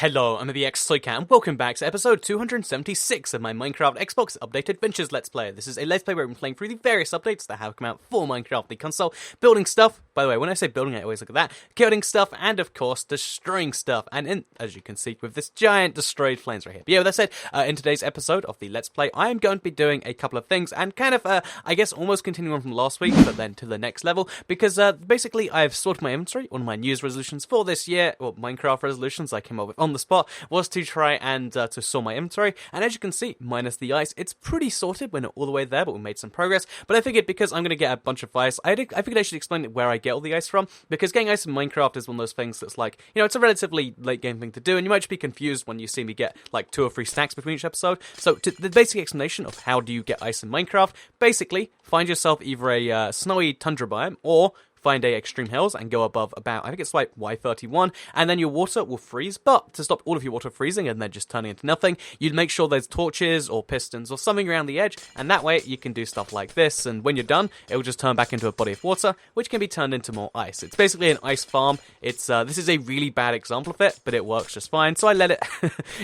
Hello, I'm the X-Toycat, and welcome back to episode 276 of my Minecraft Xbox Update Adventures Let's Play. This is a Let's Play where I've been playing through the various updates that have come out for Minecraft, the console, building stuff. By the way, when I say building, I always look at that. Building stuff, and of course, destroying stuff. And as you can see, with this giant destroyed flames right here. But yeah, with that said, in today's episode of the Let's Play, I am going to be doing a couple of things, and kind of, I guess, almost continuing on from last week, but then to the next level, because basically, I've sorted my inventory. One of my New Year's resolutions for this year, or Minecraft resolutions I came up with on the spot, was to try and to sort my inventory, and as you can see, minus the ice, it's pretty sorted. We're not all the way there, but we made some progress. But I figured, because I'm going to get a bunch of ice, I figured I should explain where I get all the ice from, because getting ice in Minecraft is one of those things that's like, you know, it's a relatively late game thing to do, and you might just be confused when you see me get like 2 or 3 stacks between each episode. So the basic explanation of how do you get ice in Minecraft: basically, find yourself either a snowy tundra biome, or find a extreme hills and go above about, I think it's like Y31, and then your water will freeze. But to stop all of your water freezing and then just turning into nothing, you'd make sure there's torches or pistons or something around the edge, and that way you can do stuff like this, and when you're done, it will just turn back into a body of water, which can be turned into more ice. It's basically an ice farm. It's this is a really bad example of it, but it works just fine, so I let it.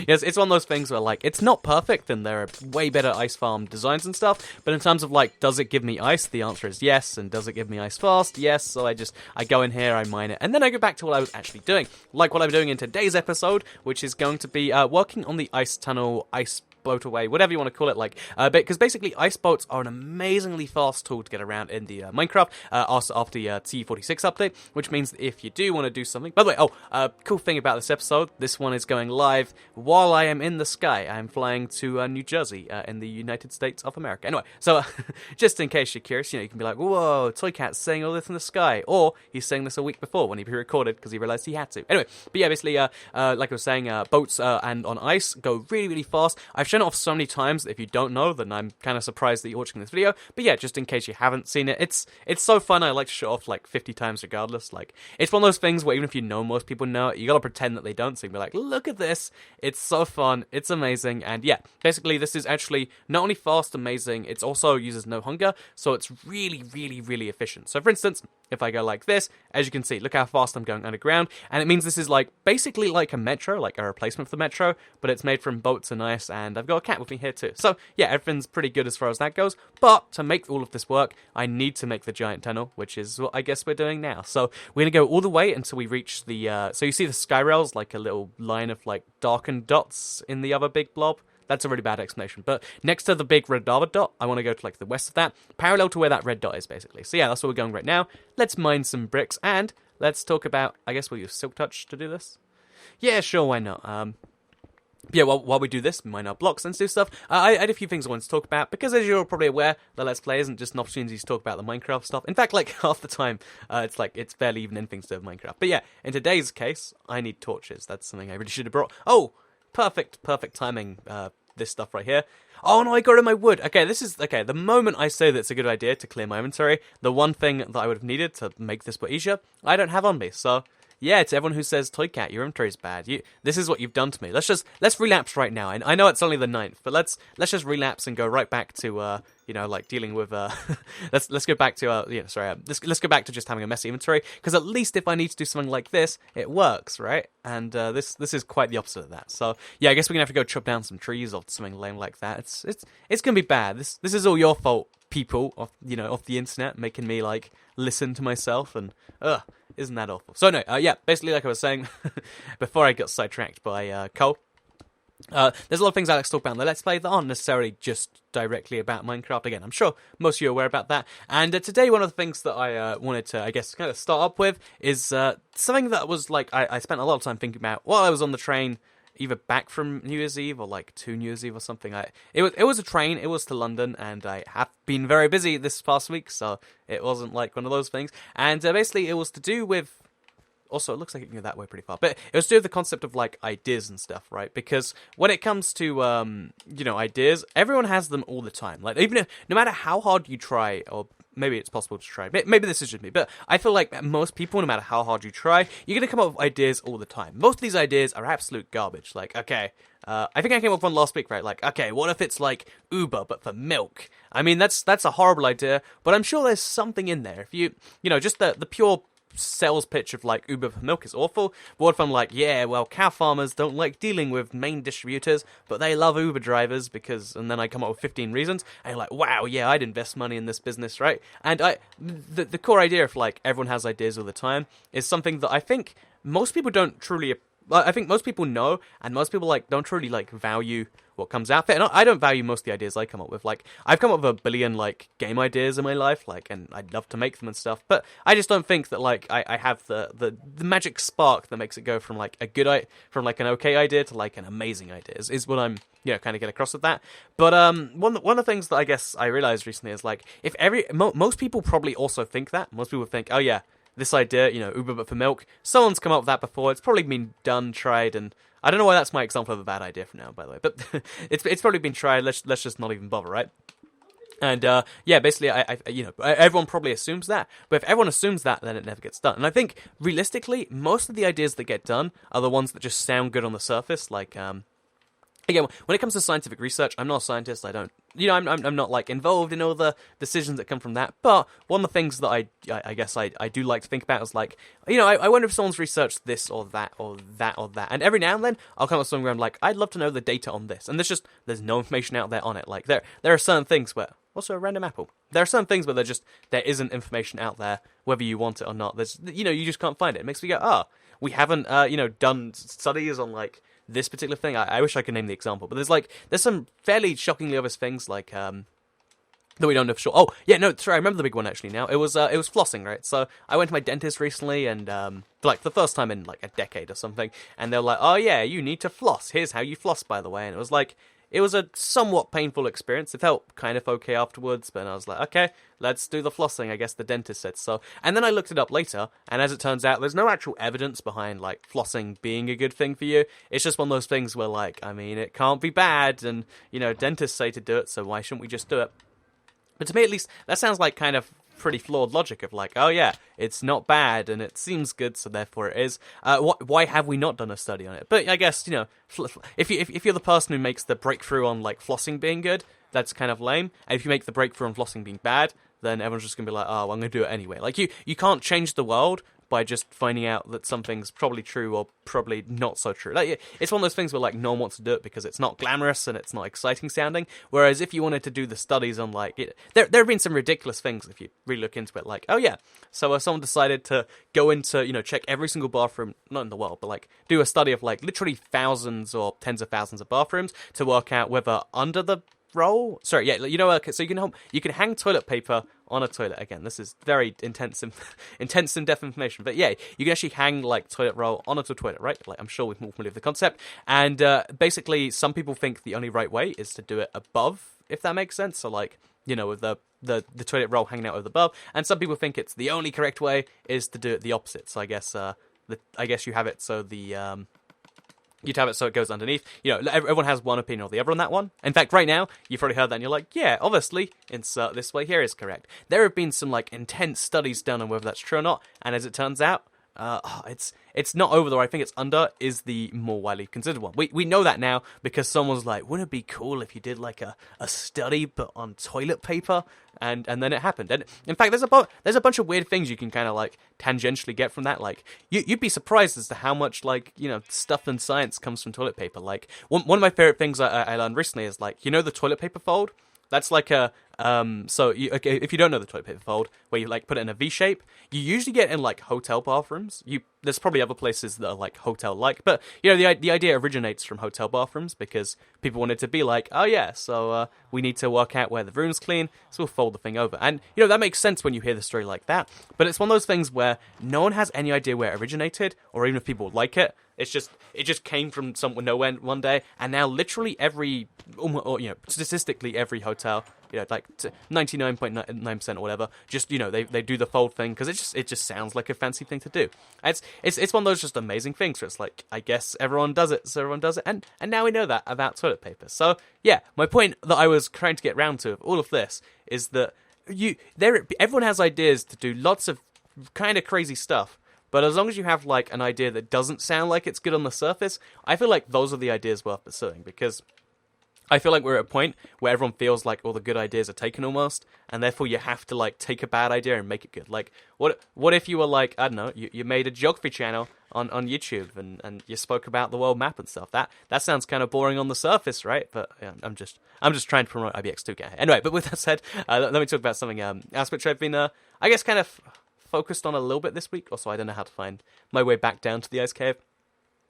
Yes, it's one of those things where, like, it's not perfect, and there are way better ice farm designs and stuff, but in terms of, like, does it give me ice? The answer is yes. And does it give me ice fast? Yes. So I go in here, I mine it, and then I go back to what I was actually doing, like what I'm doing in today's episode, which is going to be working on the ice tunnel, ice boataway, whatever you want to call it, like, because basically ice boats are an amazingly fast tool to get around in the Minecraft after the T46 update, which means that if you do want to do something. By the way, cool thing about this episode, this one is going live while I am in the sky. I am flying to New Jersey in the United States of America. Anyway, so just in case you're curious, you know, you can be like, whoa, Toycat's saying all this in the sky, or he's saying this a week before when he recorded because he realized he had to. Anyway, but yeah, basically, like I was saying, boats and on ice go really, really fast. I've shown it off so many times that if you don't know, then I'm kind of surprised that you're watching this video. But yeah, just in case you haven't seen it, it's so fun. I like to show it off like 50 times regardless. Like, it's one of those things where even if you know most people know it, you gotta pretend that they don't. So you can be like, look at this. It's so fun. It's amazing. And yeah, basically this is actually not only fast, amazing, it's also uses no hunger. So it's really, really, really efficient. So for instance, if I go like this, as you can see, look how fast I'm going underground. And it means this is like basically like a metro, like a replacement for the metro, but it's made from boats and ice, and I've got a cat with me here too. So yeah, everything's pretty good as far as that goes. But to make all of this work, I need to make the giant tunnel, which is what I guess we're doing now. So we're going to go all the way until we reach the, so you see the sky rails, like a little line of like darkened dots in the other big blob. That's a really bad explanation. But next to the big red dot, I want to go to like the west of that, parallel to where that red dot is, basically. So yeah, that's where we're going right now. Let's mine some bricks, and let's talk about, I guess we'll use Silk Touch to do this. Yeah, sure, why not? Yeah, while we do this, mine our blocks and do stuff, I had a few things I wanted to talk about, because as you're probably aware, the Let's Play isn't just an opportunity to talk about the Minecraft stuff. In fact, like, half the time, it's barely even anything to do with Minecraft. But yeah, in today's case, I need torches. That's something I really should have brought. Oh, perfect timing, this stuff right here. Oh no, I got rid of my wood. Okay, the moment I say that it's a good idea to clear my inventory, the one thing that I would have needed to make this bit easier, I don't have on me, so yeah, to everyone who says, Toycat, your inventory is bad, this is what you've done to me. Let's relapse right now. I know it's only the 9th, but let's just relapse and go right back to, you know, like dealing with, let's go back to, let's go back to just having a messy inventory, because at least if I need to do something like this, it works, right? And this is quite the opposite of that. So yeah, I guess we're gonna have to go chop down some trees or something lame like that. It's gonna be bad. This is all your fault, people, off the internet, making me like listen to myself, and isn't that awful? So no, yeah, basically like I was saying before I got sidetracked by Cole. There's a lot of things I like to talk about in the Let's Play that aren't necessarily just directly about Minecraft. Again, I'm sure most of you are aware about that. And today, one of the things that I wanted to, I guess, kind of start up with is something that was like, I spent a lot of time thinking about while I was on the train, either back from New Year's Eve or like to New Year's Eve or something. It was a train, it was to London, and I have been very busy this past week, so it wasn't like one of those things. And basically, it was to do with, also, it looks like it can go that way pretty far. But it was to do with the concept of, like, ideas and stuff, right? Because when it comes to, ideas, everyone has them all the time. Like, even if, no matter how hard you try, or maybe it's possible to try. Maybe this is just me, but I feel like most people, no matter how hard you try, you're going to come up with ideas all the time. Most of these ideas are absolute garbage. Like, okay, I think I came up with one last week, right? Like, okay, what if it's like Uber, but for milk? I mean, that's a horrible idea, but I'm sure there's something in there. If just the pure sales pitch of like Uber for milk is awful. But what if I'm like, yeah, well, cow farmers don't like dealing with main distributors, but they love Uber drivers because, and then I come up with 15 reasons, and you're like, wow, yeah, I'd invest money in this business, right? And the core idea of like everyone has ideas all the time is something that I think most people don't truly. I think most people know, and most people like don't truly like value what comes out of it. And I don't value most of the ideas I come up with. Like, I've come up with a billion like game ideas in my life, like, and I'd love to make them and stuff. But I just don't think that like I have the magic spark that makes it go from like from like an okay idea to like an amazing idea. Is what I'm kind of get across with that. But one of the things that I guess I realized recently is like if most people probably also think that. Most people think, oh yeah, this idea, Uber but for milk, someone's come up with that before, it's probably been done, tried, and I don't know why that's my example of a bad idea from now, by the way, but it's probably been tried, let's just not even bother, right? And, basically, everyone probably assumes that, but if everyone assumes that, then it never gets done. And I think, realistically, most of the ideas that get done are the ones that just sound good on the surface, like, again, when it comes to scientific research, I'm not a scientist. I don't, I'm not like involved in all the decisions that come from that. But one of the things that I guess I do like to think about is like, I wonder if someone's researched this or that or that or that. And every now and then I'll come up with something where I'm like, I'd love to know the data on this. And there's no information out there on it. Like there are certain things where, also a random apple. There are certain things where there isn't information out there, whether you want it or not. There's, you just can't find it. It makes me go, we haven't, done studies on like this particular thing. I wish I could name the example, but there's some fairly shockingly obvious things like that we don't know for sure. Oh yeah, no, sorry, I remember the big one actually. Now it was flossing, right? So I went to my dentist recently, and like the first time in like a decade or something, and they're like, oh yeah, you need to floss. Here's how you floss, by the way. And it was a somewhat painful experience. It felt kind of okay afterwards, but I was like, okay, let's do the flossing, I guess the dentist said so. And then I looked it up later, and as it turns out, there's no actual evidence behind, like, flossing being a good thing for you. It's just one of those things where, like, I mean, it can't be bad, and, dentists say to do it, so why shouldn't we just do it? But to me, at least, that sounds like kind of pretty flawed logic of like, oh yeah, it's not bad and it seems good, so therefore it is. Why have we not done a study on it? But I guess if you're the person who makes the breakthrough on like flossing being good, that's kind of lame. And if you make the breakthrough on flossing being bad, then everyone's just gonna be like, oh, well, I'm gonna do it anyway. Like you can't change the world by just finding out that something's probably true or probably not so true. Like, it's one of those things where like no one wants to do it because it's not glamorous and it's not exciting sounding. Whereas if you wanted to do the studies on like it, there have been some ridiculous things if you really look into it. Like, oh yeah, so someone decided to go into check every single bathroom, not in the world, but like do a study of like literally thousands or tens of thousands of bathrooms to work out whether under the roll. Sorry, yeah, so you can hang toilet paper on a toilet. Again, this is very intense and in-depth information, but yeah, you can actually hang like toilet roll onto a toilet, right? Like, I'm sure we're more familiar with the concept. And basically, some people think the only right way is to do it above, if that makes sense. So like, with the toilet roll hanging out over the above, and some people think it's the only correct way is to do it the opposite. So I guess you have it so the you'd have it so it goes underneath. Everyone has one opinion or the other on that one. In fact, right now, you've probably heard that and you're like, yeah, obviously, insert this way here is correct. There have been some, like, intense studies done on whether that's true or not, and as it turns out, it's not over the right thing, it's under is the more widely considered one. We know that now because someone's like, wouldn't it be cool if you did like a study but on toilet paper? And then it happened. And in fact, there's a bunch of weird things you can kind of like tangentially get from that. Like you'd be surprised as to how much like stuff in science comes from toilet paper. Like one of my favorite things I learned recently is like the toilet paper fold. That's like a if you don't know the toilet paper fold, where you like put it in a V shape, you usually get in like hotel bathrooms. There's probably other places that are like hotel-like, but the idea originates from hotel bathrooms because people wanted to be like, oh yeah, so we need to work out where the room's clean, so we'll fold the thing over. And that makes sense when you hear the story like that. But it's one of those things where no one has any idea where it originated, or even if people like it. It just came from somewhere nowhere one day, and now literally statistically every hotel, like 99.9% or whatever, just they do the fold thing because it just sounds like a fancy thing to do. It's one of those just amazing things where it's like, I guess everyone does it, so everyone does it, and now we know that about toilet paper. So yeah, my point that I was trying to get round to of all of this is that everyone has ideas to do lots of kind of crazy stuff. But as long as you have, like, an idea that doesn't sound like it's good on the surface, I feel like those are the ideas worth pursuing. Because I feel like we're at a point where everyone feels like all the good ideas are taken almost, and therefore you have to like take a bad idea and make it good. Like, what if you were like, I don't know, you made a geography channel on YouTube and you spoke about the world map and stuff. That sounds kind of boring on the surface, right? But yeah, I'm just trying to promote IBX2K. Anyway, but with that said, let me talk about something else which I've been I guess kind of focused on a little bit this week. Also, I don't know how to find my way back down to the ice cave.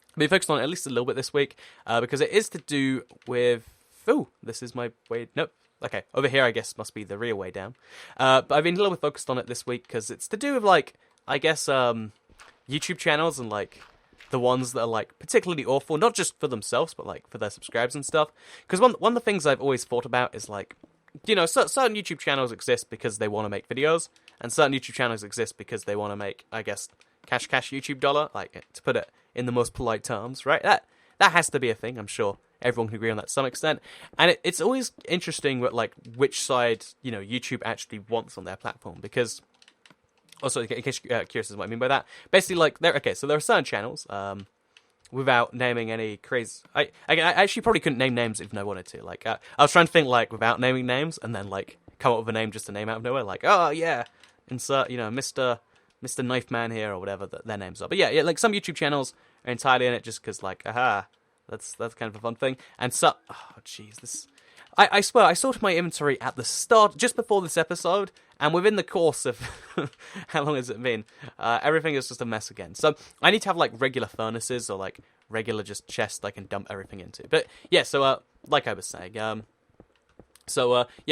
I've been focused on it at least a little bit this week because it is to do with. Oh, this is my way. Nope. Okay, over here I guess must be the real way down. But I've been a little bit focused on it this week because it's to do with like I guess YouTube channels and like the ones that are like particularly awful, not just for themselves but like for their subscribers and stuff. Because one of the things I've always thought about is like, you know, certain YouTube channels exist because they want to make videos, and certain YouTube channels exist because they want to make, I guess, cash YouTube dollar, like to put it in the most polite terms, right? That has to be a thing, I'm sure. Everyone can agree on that to some extent. And it's always interesting what, like, which side, you know, YouTube actually wants on their platform. Because, also, in case you're curious as to what I mean by that, basically, like, there are certain channels, without naming any crazy... I actually probably couldn't name names even if I wanted to. Like, I was trying to think, like, without naming names, and then, like, come up with a name just to name out of nowhere. Like, oh, yeah, insert, you know, Mr. Knife Man here, or whatever their names are. But yeah, like, some YouTube channels are entirely in it just because, like, aha... That's kind of a fun thing. And so, oh jeez, this. I swear, I sorted my inventory at the start, just before this episode, and within the course of how long has it been, everything is just a mess again. So I need to have like regular furnaces or like regular just chests I can dump everything into. But yeah, so like I was saying, yeah,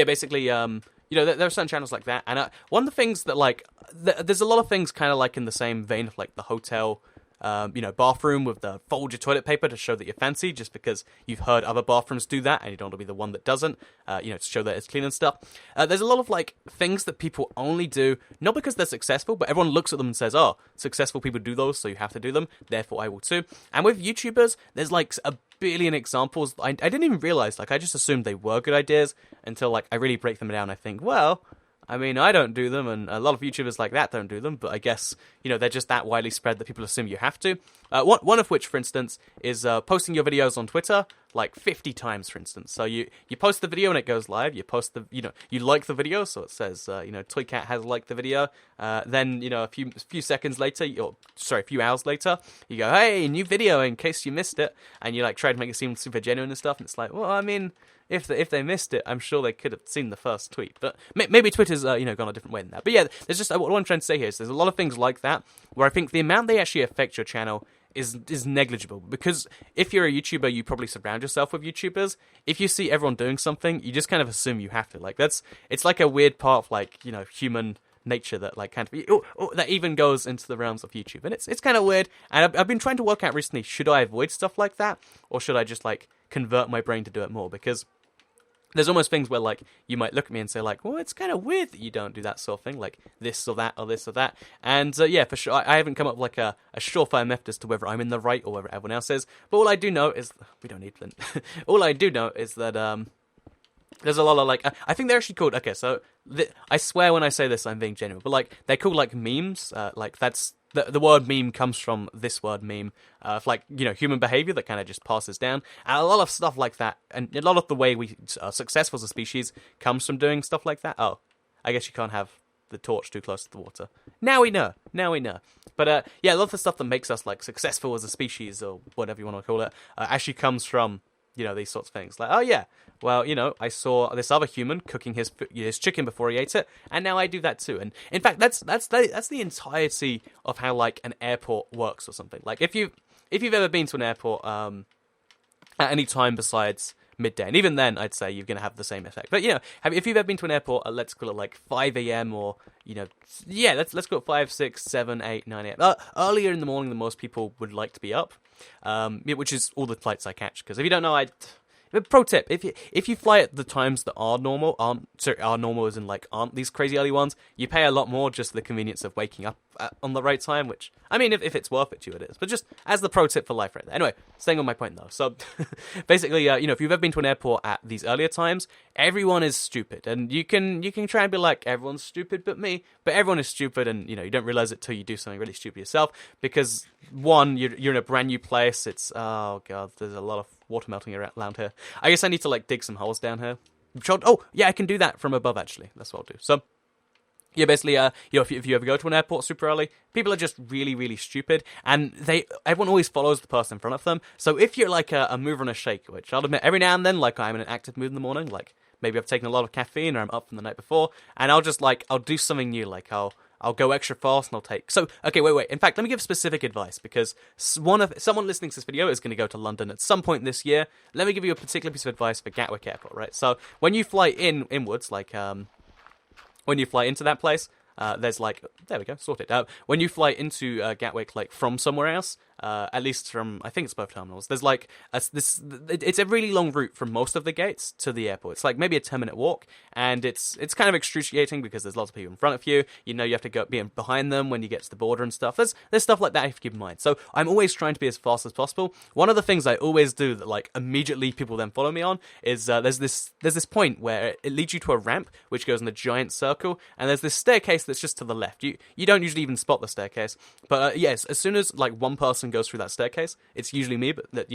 basically, you know, there are certain channels like that, and one of the things that like, there's a lot of things kind of like in the same vein of like the hotel. You know, bathroom with the fold your toilet paper to show that you're fancy, just because you've heard other bathrooms do that and you don't want to be the one that doesn't, you know, to show that it's clean and stuff. There's a lot of, like, things that people only do, not because they're successful, but everyone looks at them and says, oh, successful people do those, so you have to do them, therefore I will too. And with YouTubers, there's, like, a billion examples. I didn't even realize, like, I just assumed they were good ideas until, like, I really break them down and I think, well... I mean, I don't do them, and a lot of YouTubers like that don't do them, but I guess, you know, they're just that widely spread that people assume you have to. One of which, for instance, is posting your videos on Twitter, like 50 times, for instance. So you post the video and it goes live, you post the, you know, you like the video, so it says, you know, Toycat has liked the video, then, you know, a few seconds later, a few hours later, you go, hey, new video, in case you missed it, and you, like, try to make it seem super genuine and stuff, and it's like, well, I mean... If they missed it, I'm sure they could have seen the first tweet. But maybe Twitter's you know, gone a different way than that. But yeah, there's just what I'm trying to say here is there's a lot of things like that where I think the amount they actually affect your channel is negligible. Because if you're a YouTuber, you probably surround yourself with YouTubers. If you see everyone doing something, you just kind of assume you have to. Like it's like a weird part of, like, you know, human nature that, like, kind of that even goes into the realms of YouTube, and it's kind of weird. And I've been trying to work out recently, should I avoid stuff like that, or should I just, like, convert my brain to do it more? Because there's almost things where, like, you might look at me and say, like, well, it's kind of weird that you don't do that sort of thing, like this or that or this or that. And, yeah, for sure, I haven't come up with, like, a surefire method as to whether I'm in the right or whether everyone else is. But all I do know is... We don't need Flint. All I do know is that, there's a lot of, like... I think they're actually called... Okay, so... I swear when I say this, I'm being genuine. But, like, they're called, like, memes. Like, that's... The word meme comes from this word meme, like, you know, human behavior that kind of just passes down. And a lot of stuff like that, and a lot of the way we are successful as a species comes from doing stuff like that. Oh, I guess you can't have the torch too close to the water. Now we know. But, yeah, a lot of the stuff that makes us, like, successful as a species, or whatever you want to call it, actually comes from, you know, these sorts of things. Like, oh, yeah, well, you know, I saw this other human cooking his chicken before he ate it, and now I do that too. And in fact, that's the entirety of how, like, an airport works or something. Like, if you've ever been to an airport at any time besides midday, and even then, I'd say you're going to have the same effect. But, you know, if you've ever been to an airport at, let's call it, like, 5 a.m. or, you know, yeah, let's go at 5, 6, 7, 8, 9 a.m. Earlier in the morning than most people would like to be up, which is all the flights I catch. Because if you don't know, pro tip, if you fly at the times that are normal as in, like, aren't these crazy early ones, you pay a lot more just for the convenience of waking up on the right time, which, I mean, if it's worth it to you, it is. But just as the pro tip for life right there. Anyway, staying on my point, though. So, basically, if you've ever been to an airport at these earlier times, everyone is stupid. And you can try and be like, everyone's stupid but me. But everyone is stupid, and, you don't realize it till you do something really stupid yourself. Because, one, you're in a brand new place. It's, oh, God, there's a lot of water melting around here. I guess I need to, dig some holes down here. Oh, yeah, I can do that from above, actually. That's what I'll do. So, yeah, basically, if you ever go to an airport super early, people are just really, really stupid, and everyone always follows the person in front of them. So if you're like a mover and a shaker, which I'll admit, every now and then, I'm in an active mood in the morning, maybe I've taken a lot of caffeine or I'm up from the night before, and I'll just I'll do something new, I'll go extra fast and I'll take... So, okay, wait. In fact, let me give specific advice, because someone listening to this video is going to go to London at some point this year. Let me give you a particular piece of advice for Gatwick Airport, right? So, when you fly inwards, when you fly into that place, there's there we go, sorted. When you fly into Gatwick, from somewhere else, at least from, I think it's both terminals, there's it's a really long route from most of the gates to the airport. It's maybe a 10-minute walk, and it's kind of excruciating because there's lots of people in front of you. You have to go behind them when you get to the border and stuff. There's stuff like that you have to keep in mind. So I'm always trying to be as fast as possible. One of the things I always do that immediately people then follow me on is there's this point where it leads you to a ramp which goes in a giant circle, and there's this staircase that's just to the left. You don't usually even spot the staircase, but yes, as soon as one person goes through that staircase, it's usually me. But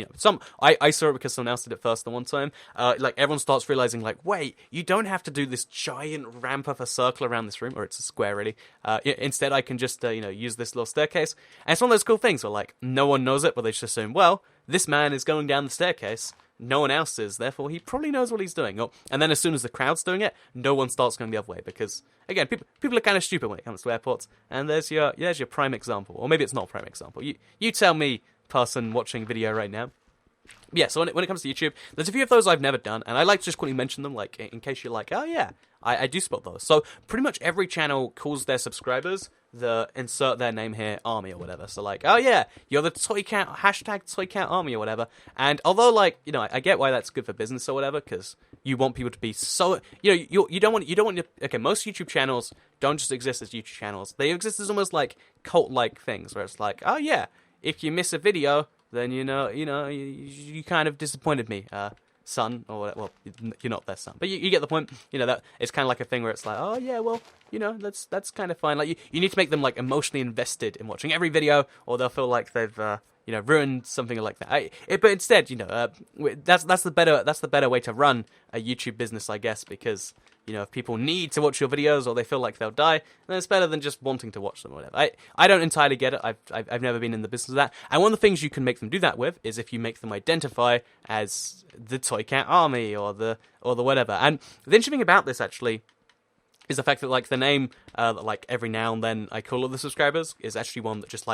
I saw it because someone else did it first the one time. Everyone starts realizing wait, you don't have to do this giant ramp of a circle around this room, or it's a square really. Instead, I can just use this little staircase, and it's one of those cool things where no one knows it, but they just assume, well, this man is going down the staircase. No one else is, therefore he probably knows what he's doing. And then as soon as the crowd's doing it, no one starts going the other way, because, again, people are kind of stupid when it comes to airports, and there's your prime example. Or maybe it's not a prime example. You tell me, person watching video right now. Yeah, so when it comes to YouTube, there's a few of those I've never done, and I like to just quickly mention them, in case you're oh yeah, I do spot those. So pretty much every channel calls their subscribers insert their name here, army or whatever. So oh yeah, you're the Toy Cat, #ToyCat Army or whatever. And although I get why that's good for business or whatever, because you want people to be so, you don't want okay, most YouTube channels don't just exist as YouTube channels. They exist as almost cult-like things, where it's oh yeah, if you miss a video, then you kind of disappointed me, son, or well, you're not their son, but you get the point. That it's kind of a thing where it's oh yeah, well, that's kind of fine. You need to make them emotionally invested in watching every video, or they'll feel like they've ruined something like that. But instead, that's the better way to run a YouTube business, I guess, because if people need to watch your videos or they feel like they'll die, then it's better than just wanting to watch them or whatever. I don't entirely get it. I've never been in the business of that. And one of the things you can make them do that with is if you make them identify as the Toy Cat Army or the whatever. And the interesting thing about this actually is the fact that the name every now and then I call all the subscribers is actually one that just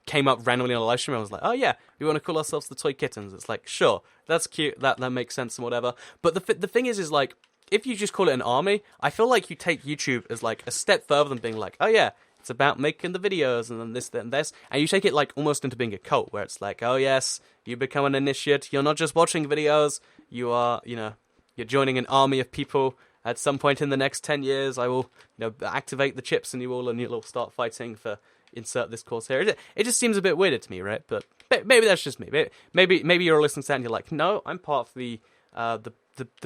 came up randomly on a live stream. I was oh yeah, we want to call ourselves the Toy Kittens. It's sure, that's cute, that makes sense and whatever. But the thing is if you just call it an army, I feel like you take YouTube as a step further than being oh yeah, it's about making the videos and then this, that, and this, and you take it almost into being a cult, where it's oh yes, you become an initiate, you're not just watching videos, you are, you're joining an army of people. At some point in the next 10 years, I will, activate the chips and you'll start fighting for insert this course here. It just seems a bit weird to me, right? But maybe that's just me. Maybe you're listening to that and you're no, I'm part of the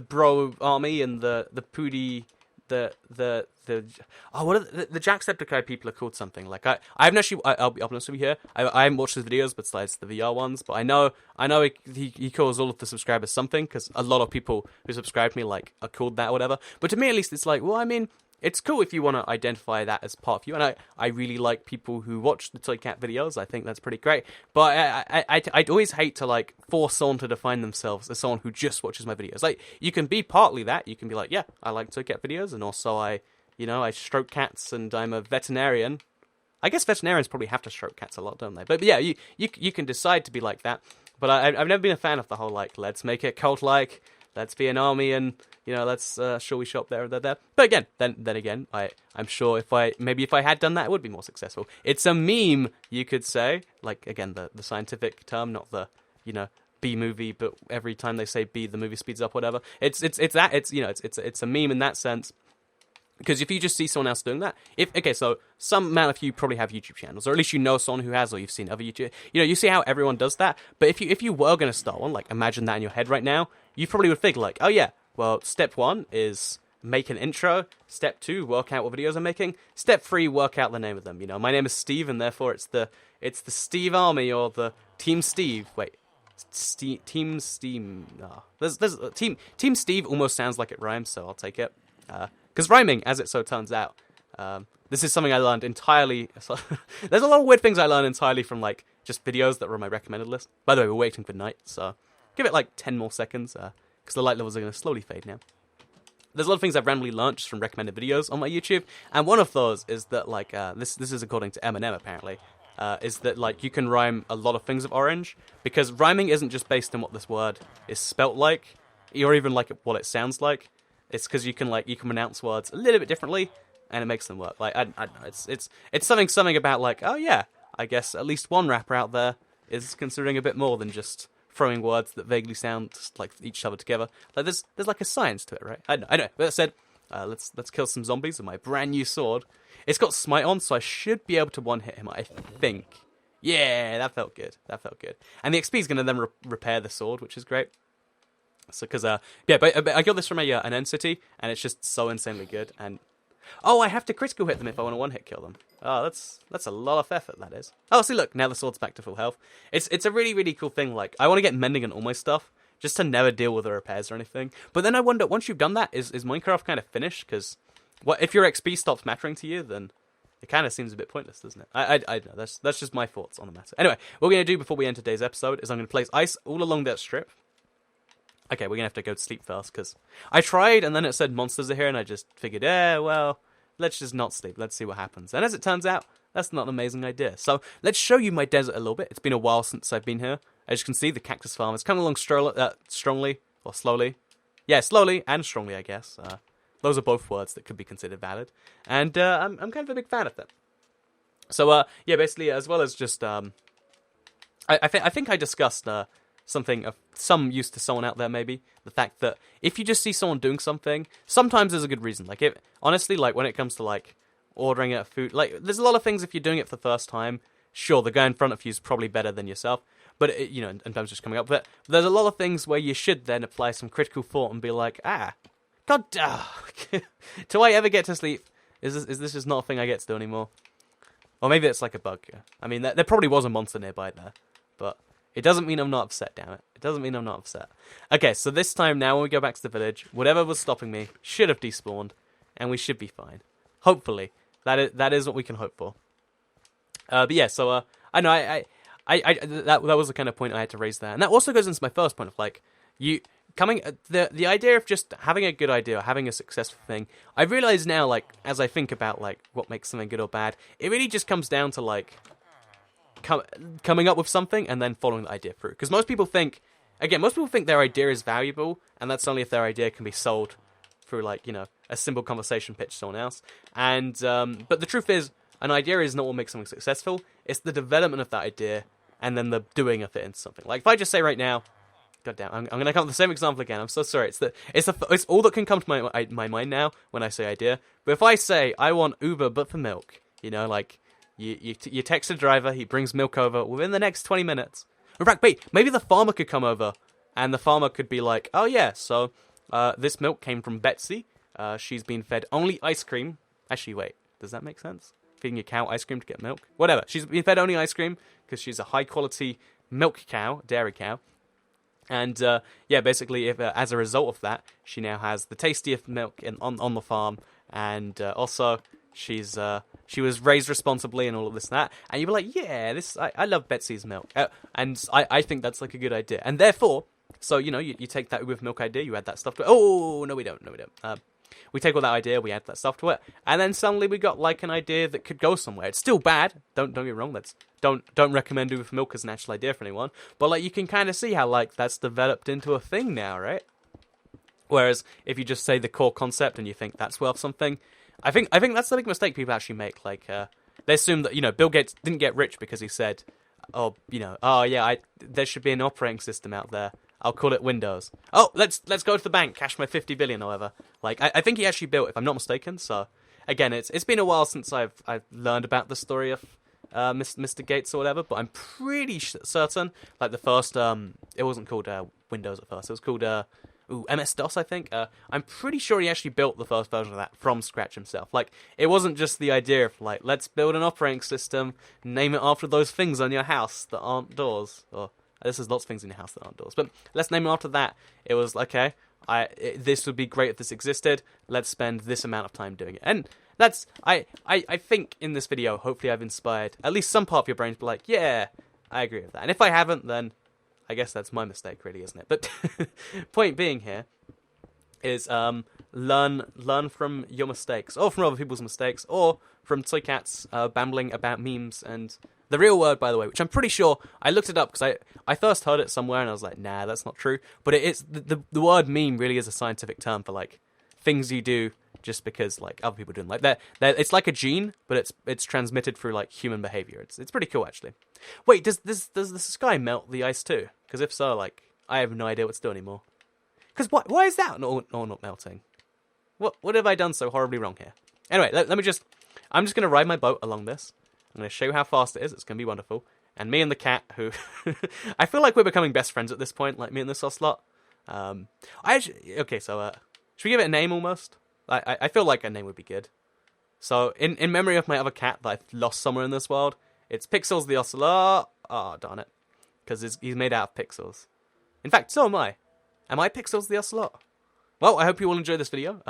bro army and the Pootie, what are the Jacksepticeye people are called something. I haven't actually, I'll be honest with you here, I haven't watched his videos, but it's the VR ones, but I know he calls all of the subscribers something, because a lot of people who subscribe to me are called that or whatever. But to me at least, it's well, I mean, it's cool if you want to identify that as part of you, and I really like people who watch the Toy Cat videos. I think that's pretty great. But I'd always hate to force someone to define themselves as someone who just watches my videos. You can be partly that. You can be yeah, I like Toy Cat videos, and also I stroke cats, and I'm a veterinarian. I guess veterinarians probably have to stroke cats a lot, don't they? But yeah, you can decide to be like that. But I've never been a fan of the whole let's make it cult-like. Let's be an army and, let's, shall we shop there. But again, then again, I'm sure if I had done that, it would be more successful. It's a meme, you could say. Again, the scientific term, not the, B movie, but every time they say B, the movie speeds up, whatever. It's a meme in that sense. Because if you just see someone else doing that, so some amount of you probably have YouTube channels, or at least you know someone who has, or you've seen other YouTube, you see how everyone does that. But if you were going to start one, like imagine that in your head right now, you probably would think like, oh yeah, well, step 1 is make an intro. Step 2, work out what videos I'm making. Step 3, work out the name of them. My name is Steve, and therefore it's the Steve Army or the Team Steve. Wait. Team Steam. Oh, there's Team Steve almost sounds like it rhymes, so I'll take it. Because rhyming, as it so turns out, this is something I learned entirely. There's a lot of weird things I learned entirely from like just videos that were on my recommended list. By the way, we're waiting for night, so give it like 10 more seconds, because the light levels are going to slowly fade now. There's a lot of things I've randomly learned just from recommended videos on my YouTube, and one of those is that like this is according to Eminem apparently. Is that like you can rhyme a lot of things with orange, because rhyming isn't just based on what this word is spelt like, or even like what it sounds like. It's because you can pronounce words a little bit differently, and it makes them work. Like I don't know, it's something about like, oh yeah, I guess at least one rapper out there is considering a bit more than just throwing words that vaguely sound like each other together. Like there's like a science to it, right? I know. But that said, let's kill some zombies with my brand new sword. It's got smite on, so I should be able to one-hit him, I think. Yeah, that felt good. And the XP is going to then repair the sword, which is great. So, because, but I got this from an end city, and it's just so insanely good. And I have to critical hit them if I want to one-hit kill them. Oh, that's a lot of effort, that is. Oh, see, look, now the sword's back to full health. It's a really, really cool thing. Like, I want to get mending on all my stuff, just to never deal with the repairs or anything. But then I wonder, once you've done that, is Minecraft kind of finished? Because if your XP stops mattering to you, then it kind of seems a bit pointless, doesn't it? I don't know. That's just my thoughts on the matter. Anyway, what we're going to do before we end today's episode is I'm going to place ice all along that strip. Okay, we're going to have to go to sleep first, because I tried, and then it said monsters are here, and I just figured, well, let's just not sleep. Let's see what happens. And as it turns out, that's not an amazing idea. So let's show you my desert a little bit. It's been a while since I've been here. As you can see, the cactus farm is coming along strongly, or slowly. Yeah, slowly and strongly, I guess. Those are both words that could be considered valid. And I'm kind of a big fan of them. So, basically, as well as just... I think I discussed something of some use to someone out there, maybe. The fact that if you just see someone doing something, sometimes there's a good reason. Like, honestly, like, when it comes to, like, ordering a food... Like, there's a lot of things if you're doing it for the first time. Sure, the guy in front of you is probably better than yourself. But, in terms of just coming up. But there's a lot of things where you should then apply some critical thought and be like, God, do I ever get to sleep? Is this just not a thing I get to do anymore? Or maybe it's like a bug. I mean, there probably was a monster nearby there. But it doesn't mean I'm not upset, damn it. It doesn't mean I'm not upset. Okay, so this time now when we go back to the village, whatever was stopping me should have despawned. And we should be fine. Hopefully. That is what we can hope for. But yeah, so, I know, that was the kind of point I had to raise there. And that also goes into my first point of, like, the idea of just having a good idea or having a successful thing. I realize now, like, as I think about, like, what makes something good or bad, it really just comes down to, like, coming up with something and then following the idea through. Because most people think their idea is valuable, and that's only if their idea can be sold through, like, a simple conversation pitch to someone else. And, but the truth is, an idea is not what makes something successful. It's the development of that idea and then the doing of it into something. Like, if I just say right now, God damn, I'm going to come with the same example again. I'm so sorry. It's all that can come to my mind now when I say idea. But if I say, I want Uber but for milk, like, you text a driver, he brings milk over within the next 20 minutes. In fact, wait, maybe the farmer could come over, and the farmer could be like, oh yeah, so this milk came from Betsy. She's been fed only ice cream. Actually, wait, does that make sense? Feeding a cow ice cream to get milk? Whatever. She's been fed only ice cream because she's a high-quality milk cow, dairy cow. And, basically, if as a result of that, she now has the tastiest milk on the farm. And also, she was raised responsibly and all of this and that. And you'd be like, yeah, I love Betsy's milk. And I think that's, like, a good idea. And therefore, so, you take that with milk idea, you add that stuff to it. Oh, no, we don't. We take all that idea, we add that stuff to it, and then suddenly we got, like, an idea that could go somewhere. It's still bad. Don't get me wrong. Don't recommend Uber for milk as an actual idea for anyone. But, like, you can kind of see how, like, that's developed into a thing now, right? Whereas if you just say the core concept and you think that's worth something, I think that's the big mistake people actually make. Like, they assume that Bill Gates didn't get rich because he said, there should be an operating system out there. I'll call it Windows. Oh, let's go to the bank, cash my 50 billion or whatever. Like, I think he actually built, if I'm not mistaken. So, again, it's been a while since I've learned about the story of Mr. Gates or whatever, but I'm pretty certain, like, the first, it wasn't called Windows at first. It was called MS-DOS, I think. I'm pretty sure he actually built the first version of that from scratch himself. Like, it wasn't just the idea of, like, let's build an operating system, name it after those things on your house that aren't doors. Or, this is lots of things in your house that aren't doors. But let's name it after that. It was, okay, this would be great if this existed. Let's spend this amount of time doing it. And that's, I think in this video, hopefully I've inspired at least some part of your brain to be like, yeah, I agree with that. And if I haven't, then I guess that's my mistake, really, isn't it? But point being here is learn from your mistakes, or from other people's mistakes, or from Toy Cat's bambling about memes and the real word, by the way, which I'm pretty sure I looked it up because I first heard it somewhere and I was like, nah, that's not true. But it is the word meme really is a scientific term for like things you do just because like other people do them. Like that it's like a gene, but it's transmitted through like human behavior. It's pretty cool actually. Wait, does the sky melt the ice too? Because if so, like I have no idea what to do anymore. Because why is that not melting? What have I done so horribly wrong here? Anyway, I'm just gonna ride my boat along this. I'm going to show you how fast it is. It's going to be wonderful. And me and the cat, who... I feel like we're becoming best friends at this point, like me and this ocelot. Okay, so... should we give it a name, almost? I feel like a name would be good. So, in memory of my other cat that I've lost somewhere in this world, it's Pixels the ocelot. Oh, darn it. Because he's made out of pixels. In fact, so am I. Am I Pixels the ocelot? Well, I hope you all enjoy this video.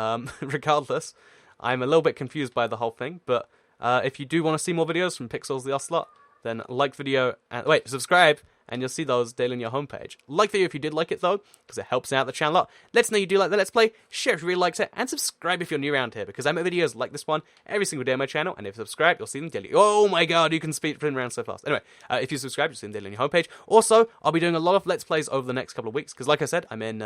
Regardless, I'm a little bit confused by the whole thing, but... if you do want to see more videos from Pixels the Ocelot, then like video and subscribe, and you'll see those daily on your homepage. Like video if you did like it though, because it helps out the channel a lot. Let us know you do like the Let's Play, share if you really liked it, and subscribe if you're new around here, because I make videos like this one every single day on my channel, and if you subscribe, you'll see them daily. Oh my god, you can speed around so fast. Anyway, if you subscribe, you'll see them daily on your homepage. Also, I'll be doing a lot of Let's Plays over the next couple of weeks, because like I said, I'm in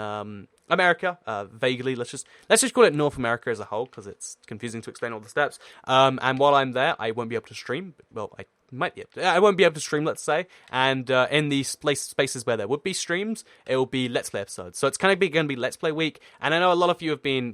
America, vaguely. Let's just call it North America as a whole, because it's confusing to explain all the steps. And while I'm there, I won't be able to stream. Well, I won't be able to stream, let's say. And in the spaces where there would be streams, it will be Let's Play episodes. So it's kind of going to be Let's Play week. And I know a lot of you have been,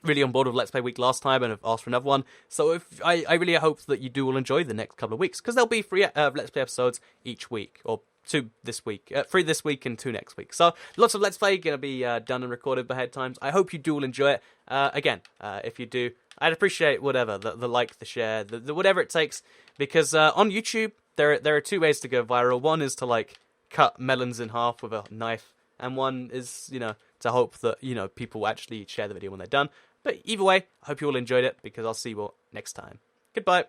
really on board with Let's Play week last time and have asked for another one. So if I really hope that you do all enjoy the next couple of weeks, because there'll be 3 Let's Play episodes each week, or 2 this week, 3 this week and 2 next week. So lots of Let's Play going to be done and recorded ahead times. I hope you do all enjoy it. Again, if you do, I'd appreciate whatever, the like, the share, the whatever it takes, because on YouTube there are 2 ways to go viral. One is to like cut melons in half with a knife, and one is to hope that people actually share the video when they're done. But either way, I hope you all enjoyed it, because I'll see you all next time. Goodbye.